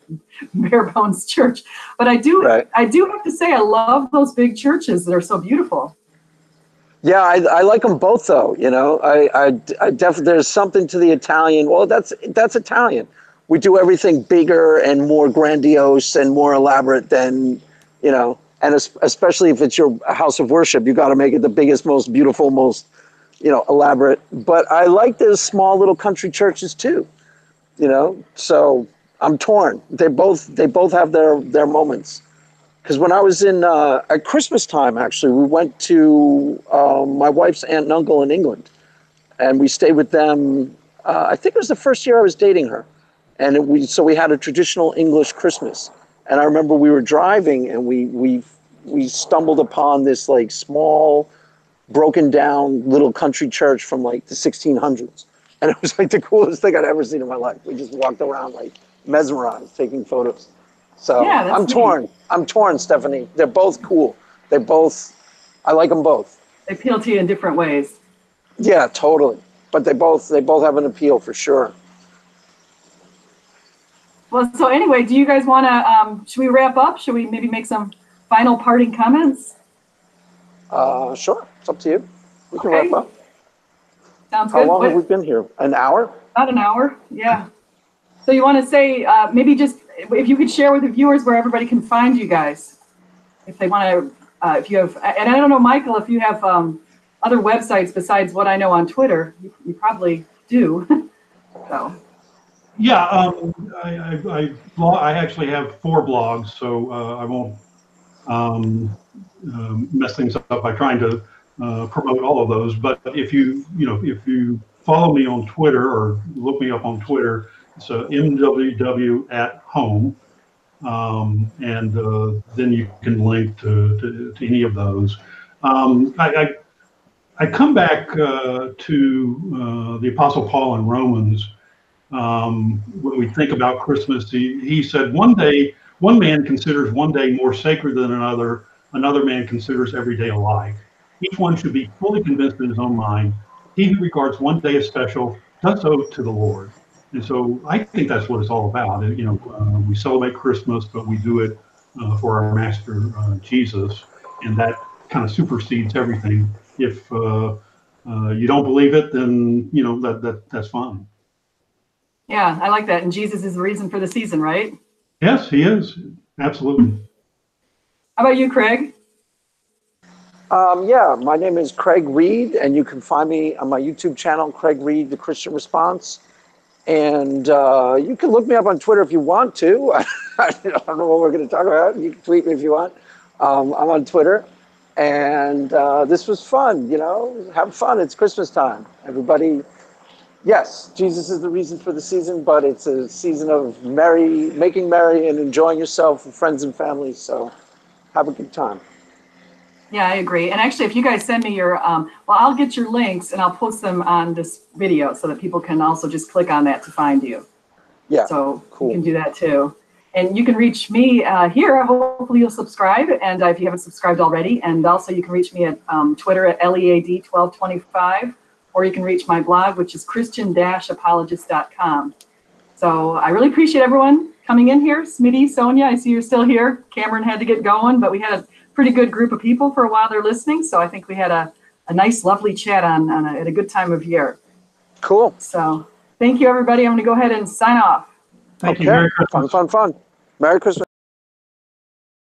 bare bones church. But I do have to say, I love those big churches that are so beautiful. Yeah, I like them both, though. You know, I definitely, there's something to the Italian. Well, that's Italian. We do everything bigger and more grandiose and more elaborate than, you know, and especially if it's your house of worship, you got to make it the biggest, most beautiful, most, you know, elaborate. But I like those small little country churches too, you know. So I'm torn. They both have their moments. Because when I was at Christmas time, actually, we went to my wife's aunt and uncle in England, and we stayed with them. I think it was the first year I was dating her, and so we had a traditional English Christmas. And I remember we were driving, and we stumbled upon this like small, broken down little country church from like the 1600s, and it was like the coolest thing I'd ever seen in my life. We just walked around like mesmerized, taking photos. So yeah, I'm torn. I'm torn, Stephanie. They're both cool. I like them both. They appeal to you in different ways. Yeah, totally. But they both have an appeal for sure. Well, so anyway, do you guys want to, should we wrap up? Should we maybe make some final parting comments? Sure. It's up to you. We can wrap up. Sounds good. How long have we been here? An hour? About an hour, yeah. So you want to say, maybe just, if you could share with the viewers where everybody can find you guys. If they want to, if you have, and I don't know, Michael, if you have other websites besides what I know on Twitter, you probably do. So. Yeah, I actually have 4 blogs, so I won't mess things up by trying to promote all of those. But if you follow me on Twitter or look me up on Twitter, it's MWW@home, and then you can link to any of those. I come back to the Apostle Paul in Romans. When we think about Christmas, he said, one man considers one day more sacred than another man considers every day alike. Each one should be fully convinced in his own mind. He who regards one day as special does so to the Lord. And so I think that's what it's all about. We celebrate Christmas, but we do it for our Master Jesus, and that kind of supersedes everything. If you don't believe it, then that's fine. Yeah, I like that. And Jesus is the reason for the season, right? Yes, he is. Absolutely. How about you, Craig? Yeah, my name is Craig Reed, and you can find me on my YouTube channel, Craig Reed, The Christian Response. And you can look me up on Twitter if you want to. I don't know what we're going to talk about. You can tweet me if you want. I'm on Twitter. And this was fun, have fun. It's Christmas time. Everybody, yes, Jesus is the reason for the season, but it's a season of making merry and enjoying yourself with friends and family. So have a good time. Yeah, I agree. And actually, if you guys send me your, I'll get your links and I'll post them on this video so that people can also just click on that to find you. Yeah, so cool. You can do that too. And you can reach me here. Hopefully you'll subscribe, and if you haven't subscribed already. And also you can reach me at Twitter at LEAD1225, or you can reach my blog, which is Christian-apologist.com. So I really appreciate everyone coming in here. Smitty, Sonia, I see you're still here. Cameron had to get going, but we had a pretty good group of people for a while they're listening. So I think we had a nice, lovely chat at a good time of year. Cool. So thank you, everybody. I'm going to go ahead and sign off. Thank you. Okay. Merry Christmas. Fun. Merry Christmas.